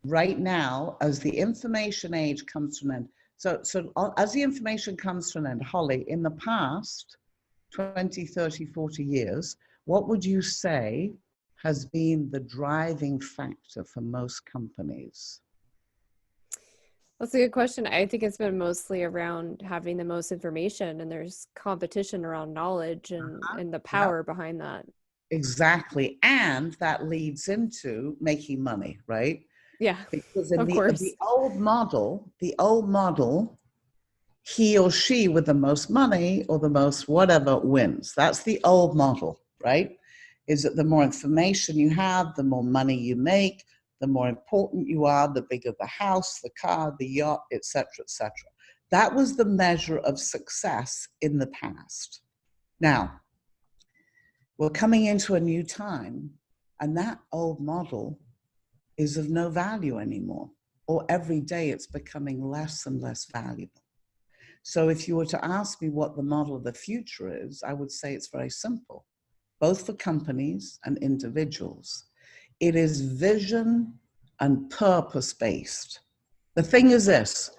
right now, as the information age comes to an end, so as the information comes to an end, Holly, in the past 20, 30, 40 years, what would you say has been the driving factor for most companies? That's a good question. I think it's been mostly around having the most information, and there's competition around knowledge and the Yeah, power behind that. exactly. And that leads into making money, right? Yeah, Because in of the course. old model, he or she with the most money or the most whatever wins. That's the old model, right? Is that the more information you have, the more money you make, the more important you are, the bigger the house, the car, the yacht, etc., etc. That was the measure of success in the past. Now, we're coming into a new time, and that old model is of no value anymore, or every day it's becoming less and less valuable. So if you were to ask me what the model of the future is, I would say it's very simple, both for companies and individuals. It is vision and purpose based. The thing is this,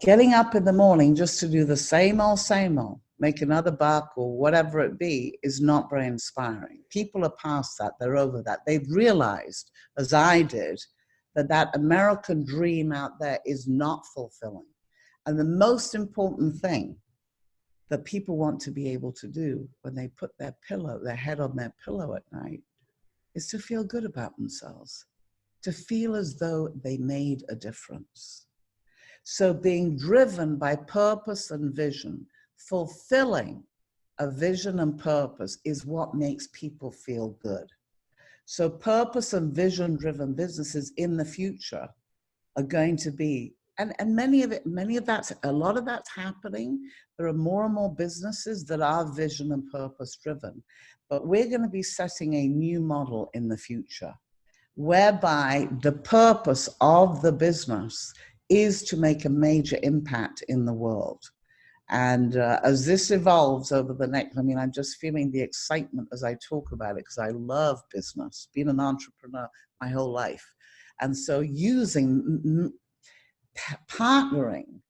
getting up in the morning just to do the same old, make another buck or whatever it be, is not very inspiring. People are past that. They're over that. They've realized, as I did, that that American dream out there is not fulfilling. And the most important thing that people want to be able to do when they put their head on their pillow at night, is to feel good about themselves, to feel as though they made a difference. So being driven by purpose and vision, fulfilling a vision and purpose is what makes people feel good. So purpose and vision driven businesses in the future are going to be, and a lot of that's happening. There are more and more businesses that are vision and purpose driven, but we're going to be setting a new model in the future whereby the purpose of the business is to make a major impact in the world. And as this evolves over the next, I mean, I'm just feeling the excitement as I talk about it because I love business, been an entrepreneur my whole life. And so partnering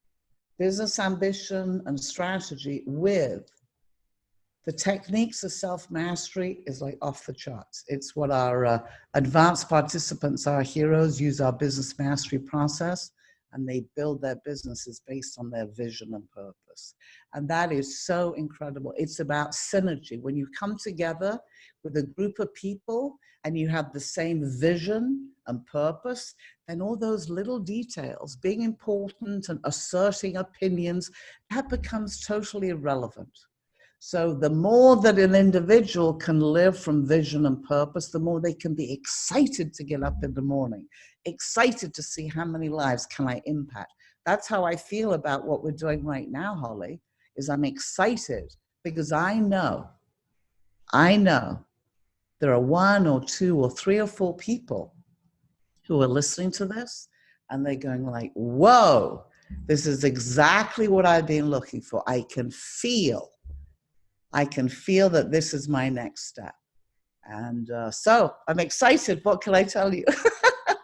business ambition and strategy with the techniques of self-mastery is like off the charts. It's what our advanced participants, our heroes, use our business mastery process, and they build their businesses based on their vision and purpose. And that is so incredible. It's about synergy. When you come together with a group of people and you have the same vision and purpose, then all those little details, being important and asserting opinions, that becomes totally irrelevant. So the more that an individual can live from vision and purpose, the more they can be excited to get up in the morning, excited to see how many lives can I impact. That's how I feel about what we're doing right now, Holly, is I'm excited because I know there are one or two or three or four people who are listening to this and they're going like, whoa, this is exactly what I've been looking for. I can feel that this is my next step. And so I'm excited. What can I tell you?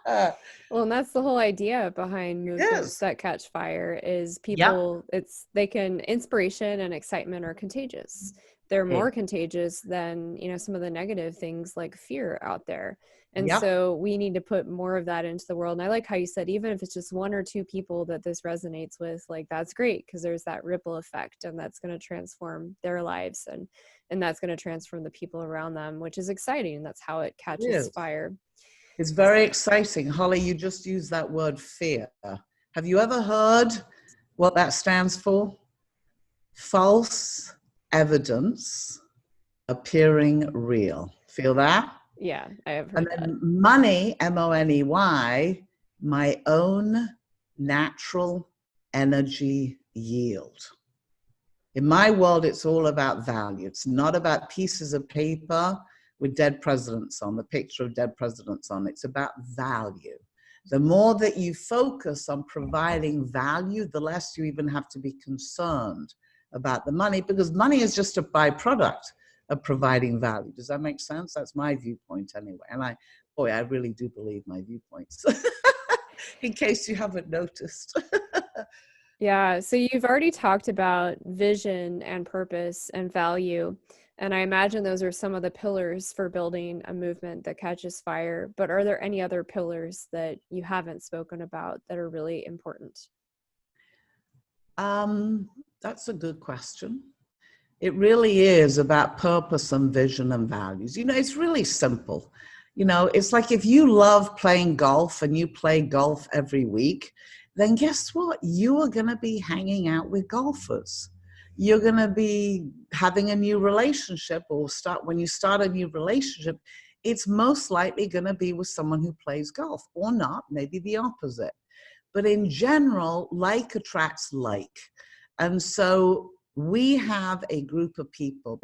Well, and that's the whole idea behind movements Yes. that catch fire is Yep. people, inspiration and excitement are contagious. they're Okay. more contagious than, some of the negative things like fear out there. And Yep. so we need to put more of that into the world. And I like how you said, even if it's just one or two people that this resonates with, like, that's great, because there's that ripple effect, and that's going to transform their lives, and that's going to transform the people around them, which is exciting. That's how it It catches is. fire. It's very exciting. Holly, you just used that word fear. Have you ever heard what that stands for? False evidence appearing real. Feel that? Yeah, I have And heard that. then money, MONEY, my own natural energy yield. In my world, it's all about value. It's not about pieces of paper with dead presidents on, the picture of dead presidents on. It's about value. The more that you focus on providing value, the less you even have to be concerned about the money, because money is just a byproduct of providing value. Does that make sense? That's my viewpoint anyway. And I really do believe my viewpoints, in case you haven't noticed. Yeah, so you've already talked about vision and purpose and value, and I imagine those are some of the pillars for building a movement that catches fire. But are there any other pillars that you haven't spoken about that are really important? That's a good question. It really is about purpose and vision and values. It's really simple. It's like if you love playing golf and you play golf every week, then guess what? You are going to be hanging out with golfers. You're going to be having a new relationship, or when you start a new relationship, it's most likely going to be with someone who plays golf, or not, maybe the opposite. But in general, like attracts like. And so we have a group of people,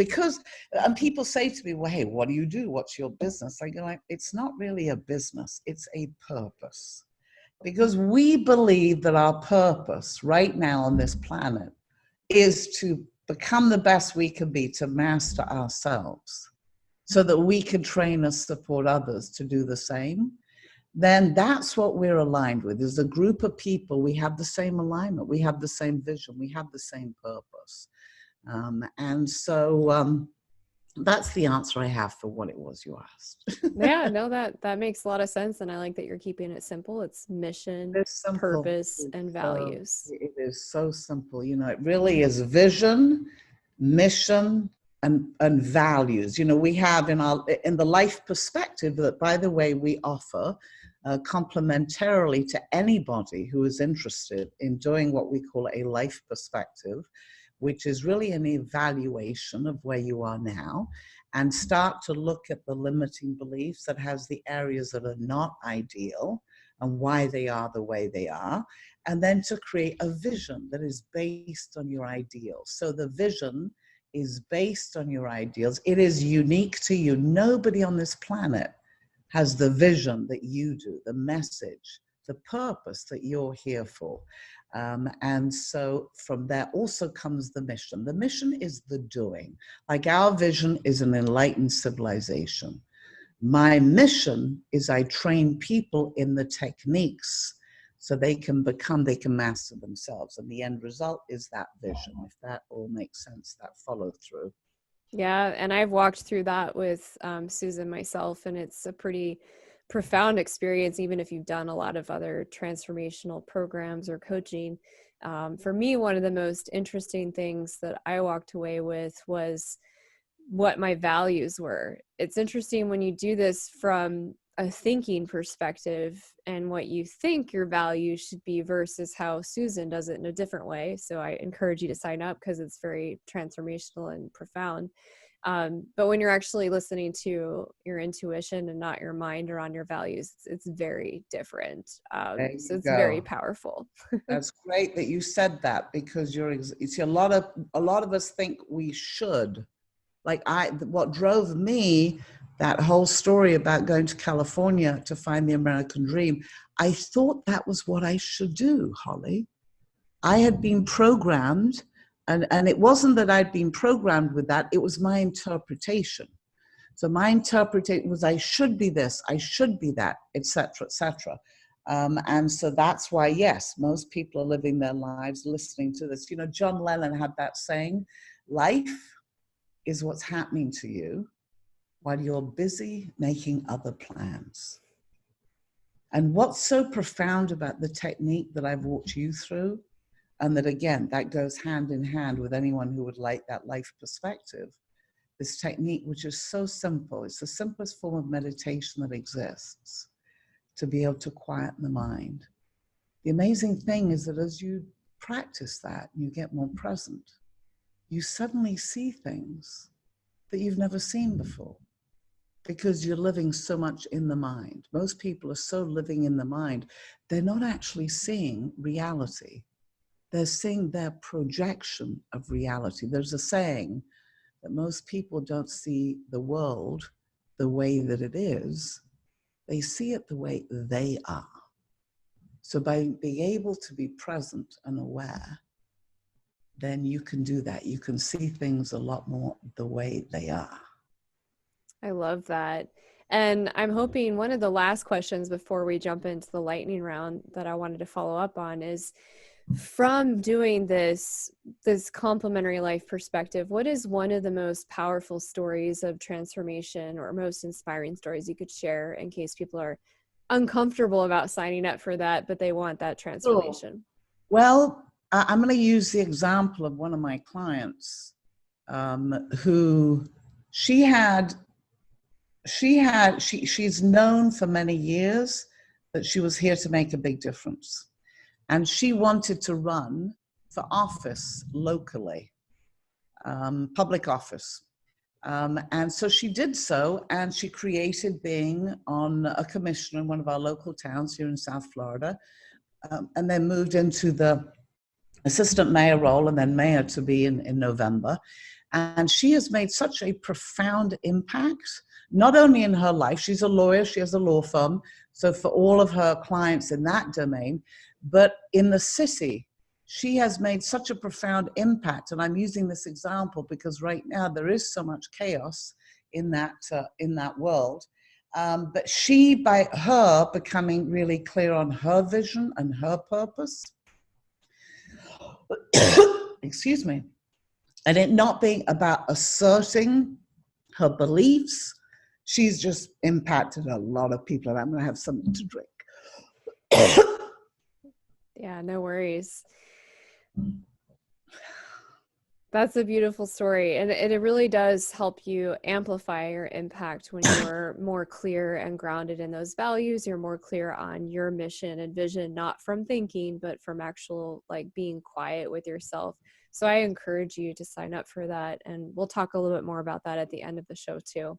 and people say to me, well, hey, what do you do? What's your business? I go, like, it's not really a business, it's a purpose. Because we believe that our purpose right now on this planet is to become the best we can be, to master ourselves, so that we can train and support others to do the same. Then that's what we're aligned with, is a group of people. We have the same alignment, we have the same vision, we have the same purpose. And so that's the answer I have for what it was you asked. Yeah, no, that makes a lot of sense, and I like that you're keeping it simple. It's mission, It's simple. purpose, and values. It is so simple. It really is vision, mission, and values. We have in the life perspective that, by the way, we offer complementarily to anybody who is interested in doing what we call a life perspective, which is really an evaluation of where you are now, and start to look at the limiting beliefs that has the areas that are not ideal and why they are the way they are, and then to create a vision that is based on your ideals. So the vision is based on your ideals. It is unique to you. Nobody on this planet has the vision that you do, the message, the purpose that you're here for. And so from there also comes the mission. The mission is the doing. Like our vision is an enlightened civilization. My mission is I train people in the techniques so they can master themselves. And the end result is that vision. If that all makes sense, that follow through. Yeah, and I've walked through that with Susan myself, and it's a pretty profound experience, even if you've done a lot of other transformational programs or coaching. For me, one of the most interesting things that I walked away with was what my values were. It's interesting when you do this from a thinking perspective and what you think your values should be versus how Susan does it in a different way. So I encourage you to sign up because it's very transformational and profound. But when you're actually listening to your intuition and not your mind or on your values, it's very different. There So you it's very go. powerful. That's great that you said that, because a lot of us think we should. What drove me, that whole story about going to California to find the American dream, I thought that was what I should do, Holly. I had been programmed, and it wasn't that I'd been programmed with that, it was my interpretation. So my interpretation was I should be this, I should be that, etc., etc. And so that's why, yes, most people are living their lives listening to this. John Lennon had that saying, life is what's happening to you while you're busy making other plans. And what's so profound about the technique that I've walked you through, and that again, that goes hand in hand with anyone who would like that life perspective, this technique, which is so simple, it's the simplest form of meditation that exists, to be able to quieten the mind. The amazing thing is that as you practice that, you get more present, you suddenly see things that you've never seen before, because you're living so much in the mind. Most people are so living in the mind, they're not actually seeing reality. They're seeing their projection of reality. There's a saying that most people don't see the world the way that it is. They see it the way they are. So by being able to be present and aware, then you can do that. You can see things a lot more the way they are. I love that. And I'm hoping one of the last questions before we jump into the lightning round that I wanted to follow up on is, from doing this complementary life perspective, what is one of the most powerful stories of transformation or most inspiring stories you could share in case people are uncomfortable about signing up for that, but they want that transformation? Sure. Well, I'm going to use the example of one of my clients who she's known for many years that she was here to make a big difference. And she wanted to run for office locally, public office. And so she did so, and she created being on a commissioner in one of our local towns here in South Florida, and then moved into the assistant mayor role and then mayor to be in November. And she has made such a profound impact, not only in her life, she's a lawyer, she has a law firm, so for all of her clients in that domain, but in the city, she has made such a profound impact. And I'm using this example because right now there is so much chaos in that world. But she, by her becoming really clear on her vision and her purpose, excuse me, and it not being about asserting her beliefs, she's just impacted a lot of people. And I'm going to have something to drink. Yeah, no worries. That's a beautiful story. And it really does help you amplify your impact when you're more clear and grounded in those values. You're more clear on your mission and vision, not from thinking, but from actual like being quiet with yourself. So I encourage you to sign up for that. And we'll talk a little bit more about that at the end of the show too.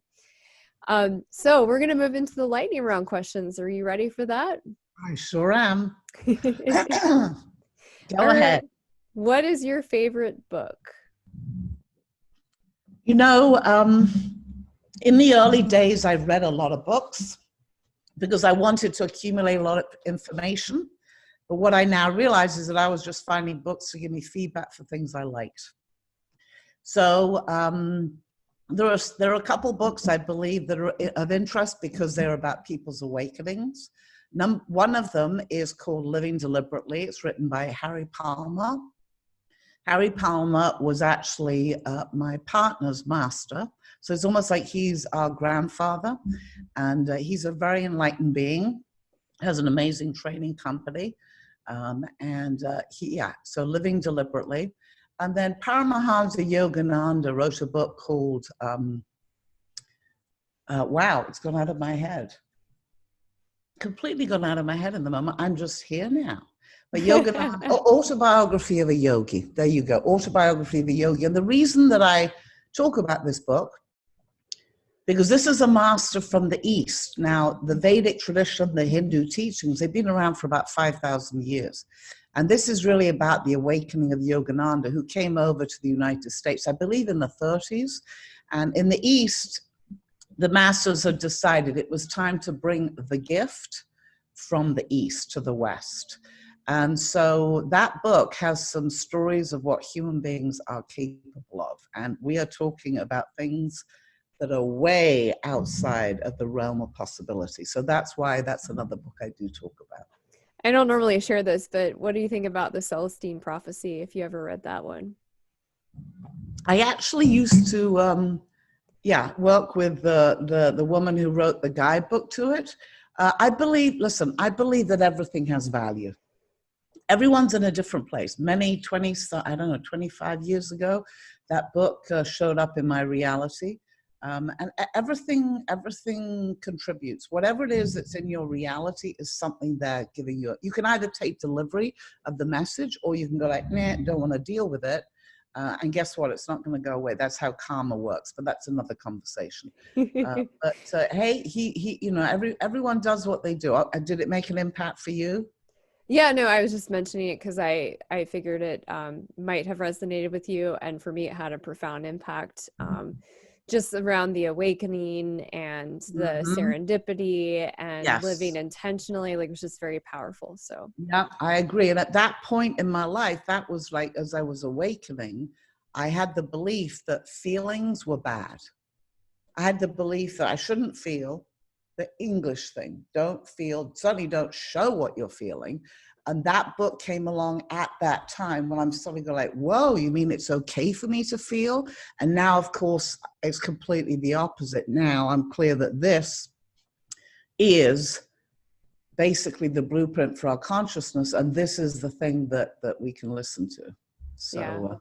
So we're going to move into the lightning round questions. Are you ready for that? I sure am. Go ahead. What is your favorite book? You know, in the early days, I read a lot of books because I wanted to accumulate a lot of information. But what I now realize is that I was just finding books to give me feedback for things I liked. So there are a couple books I believe that are of interest because they're about people's awakenings. One of them is called Living Deliberately. It's written by Harry Palmer. Harry Palmer was actually my partner's master. So it's almost like he's our grandfather. And he's a very enlightened being, has an amazing training company. So Living Deliberately. And then Paramahansa Yogananda wrote a book called, wow, it's gone out of my head. Completely gone out of my head in the moment. I'm just here now. But Yogananda, Autobiography of a Yogi. There you go, Autobiography of a Yogi. And the reason that I talk about this book, because this is a master from the East. Now, the Vedic tradition, the Hindu teachings, they've been around for about 5,000 years. And this is really about the awakening of Yogananda, who came over to the United States, I believe in the 30s. And in the East, the masters had decided it was time to bring the gift from the East to the West. And so that book has some stories of what human beings are capable of. And we are talking about things that are way outside of the realm of possibility. So that's why that's another book I do talk about. I don't normally share this, but what do you think about the Celestine Prophecy, if you ever read that one? I actually used to, work with the woman who wrote the guidebook to it. I believe that everything has value. Everyone's in a different place. Many 20, I don't know, 25 years ago, that book showed up in my reality. And everything contributes. Whatever it is that's in your reality is something they're giving you. You can either take delivery of the message, or you can go like, nah, don't want to deal with it. And guess what? It's not going to go away. That's how karma works, but that's another conversation. But hey, everyone does what they do. Did it make an impact for you? Yeah, no, I was just mentioning it because I figured it might have resonated with you, and for me, it had a profound impact, just around the awakening and the Mm-hmm. serendipity and living Yes. intentionally. Like, it was just very powerful. So, Yeah, I agree. And at that point in my life, that was like, as I was awakening, I had the belief that feelings were bad. I had the belief that I shouldn't feel, the English thing, don't feel, certainly don't show what you're feeling. And that book came along at that time when I'm starting to go like, whoa, you mean it's okay for me to feel? And now, of course, it's completely the opposite. Now I'm clear that this is basically the blueprint for our consciousness, and this is the thing that we can listen to. yeah. So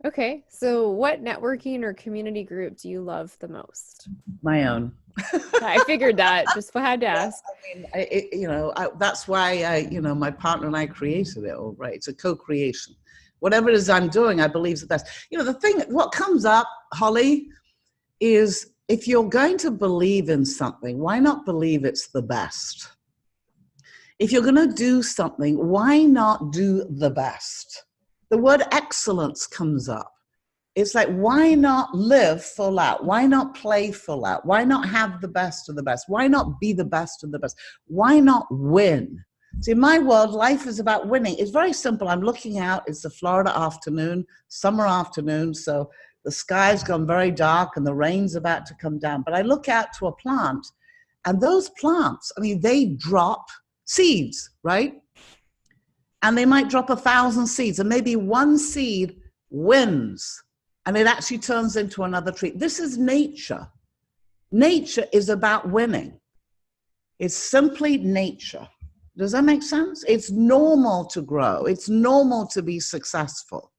Okay. So, what networking or community group do you love the most? my own. I figured that, just had to Yeah, ask. I mean, that's why my partner and I created it. All right, it's a co-creation. Whatever it is I'm doing, I believe is the best. The thing, what comes up, Holly, is if you're going to believe in something, why not believe it's the best? If you're going to do something, why not do the best? The word excellence comes up. It's like, why not live full out? Why not play full out? Why not have the best of the best? Why not be the best of the best? Why not win? See, in my world, life is about winning. It's very simple. I'm looking out. It's a Florida afternoon, summer afternoon. So the sky's gone very dark and the rain's about to come down. But I look out to a plant, and those plants, I mean, they drop seeds, right? And they might drop 1,000 seeds, and maybe one seed wins, and it actually turns into another tree. This is nature. Nature is about winning. It's simply nature. Does that make sense? It's normal to grow. It's normal to be successful.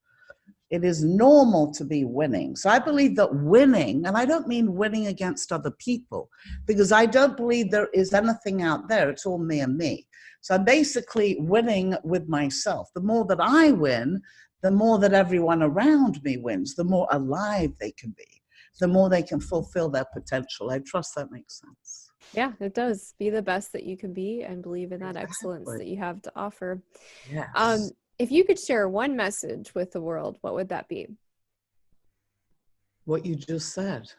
It is normal to be winning. So I believe that winning, and I don't mean winning against other people, because I don't believe there is anything out there. It's all me and me. So I'm basically winning with myself. The more that I win, the more that everyone around me wins, the more alive they can be, the more they can fulfill their potential. I trust that makes sense. Yeah, it does. Be the best that you can be and believe in that excellence Exactly. that you have to offer. Yes. If you could share one message with the world, what would that be? What you just said.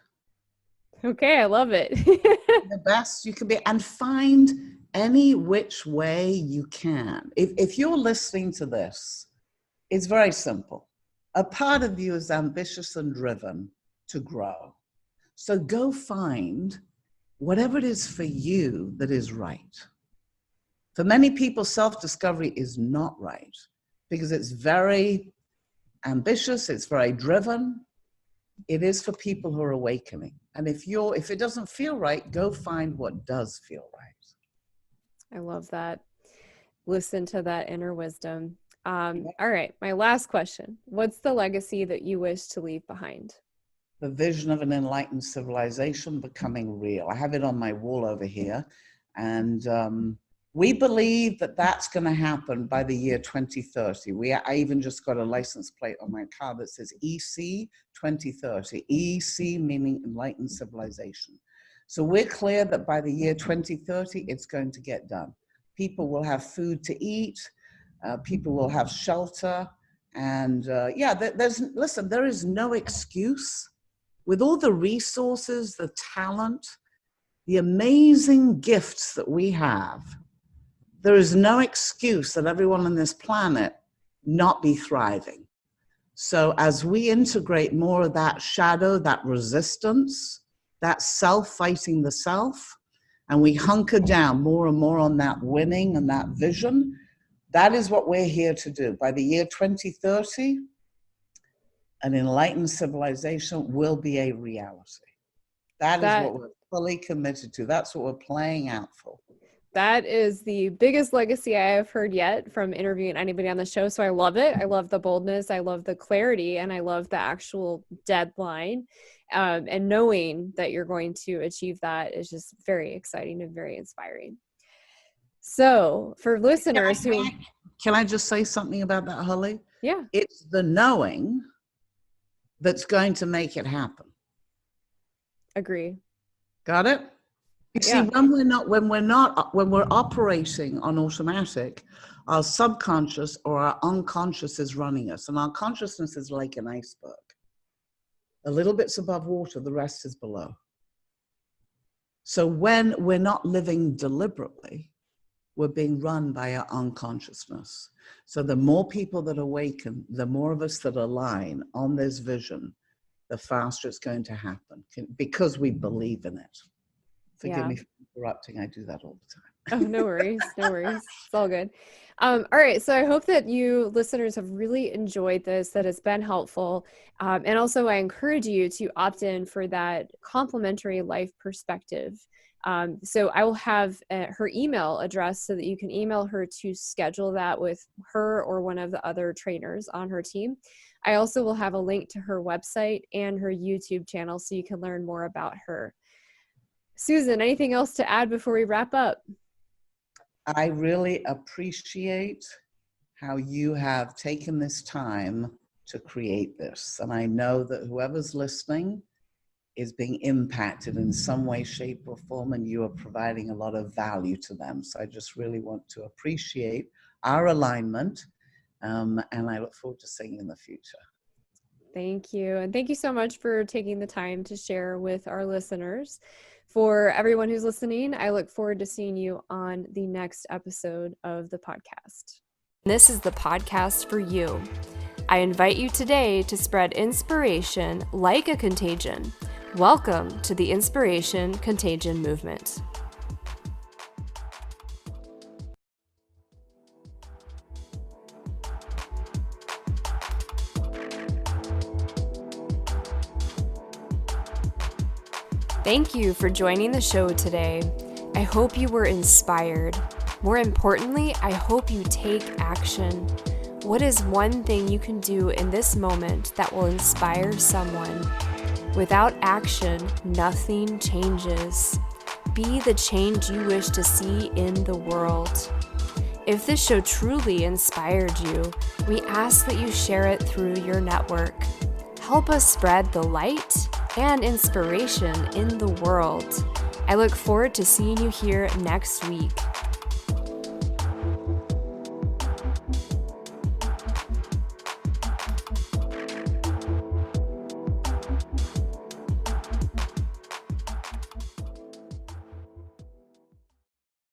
Okay, I love it. The best you can be, and find any which way you can. If you're listening to this, it's very simple. A part of you is ambitious and driven to grow. So go find whatever it is for you that is right. For many people, self-discovery is not right because it's very ambitious, it's very driven. It is for people who are awakening. And if it doesn't feel right, go find what does feel right. I love that. Listen to that inner wisdom. All right, my last question. What's the legacy that you wish to leave behind? The vision of an enlightened civilization becoming real. I have it on my wall over here. And we believe that that's going to happen by the year 2030. I even just got a license plate on my car that says EC 2030. EC meaning enlightened civilization. So we're clear that by the year 2030, it's going to get done. People will have food to eat. People will have shelter. And listen, there is no excuse. With all the resources, the talent, the amazing gifts that we have, there is no excuse that everyone on this planet not be thriving. So as we integrate more of that shadow, that resistance, that self fighting the self, and we hunker down more and more on that winning and that vision, that is what we're here to do. By the year 2030, an enlightened civilization will be a reality. That is what we're fully committed to. That's what we're playing out for. That is the biggest legacy I have heard yet from interviewing anybody on the show. So I love it. I love the boldness. I love the clarity, and I love the actual deadline. And knowing that you're going to achieve that is just very exciting and very inspiring. So for listeners can I just say something about that, Holly? Yeah. It's the knowing that's going to make it happen. Agree. Got it? You see, when we're operating on automatic, our subconscious or our unconscious is running us, and our consciousness is like an iceberg. A little bit's above water, the rest is below. So when we're not living deliberately, we're being run by our unconsciousness. So the more people that awaken, the more of us that align on this vision, the faster it's going to happen, because we believe in it. Forgive me for interrupting. I do that all the time. Oh, no worries. No worries. It's all good. All right. So I hope that you listeners have really enjoyed this, that it's been helpful. And also I encourage you to opt in for that complimentary life perspective. So I will have her email address so that you can email her to schedule that with her or one of the other trainers on her team. I also will have a link to her website and her YouTube channel so you can learn more about her. Susan, anything else to add before we wrap up? I really appreciate how you have taken this time to create this. And I know that whoever's listening is being impacted in some way, shape, or form, and you are providing a lot of value to them. So I just really want to appreciate our alignment, and I look forward to seeing you in the future. Thank you. And thank you so much for taking the time to share with our listeners. For everyone who's listening, I look forward to seeing you on the next episode of the podcast. This is the podcast for you. I invite you today to spread inspiration like a contagion. Welcome to the Inspiration Contagion movement. Thank you for joining the show today. I hope you were inspired. More importantly, I hope you take action. What is one thing you can do in this moment that will inspire someone? Without action, nothing changes. Be the change you wish to see in the world. If this show truly inspired you, we ask that you share it through your network. Help us spread the light and inspiration in the world. I look forward to seeing you here next week.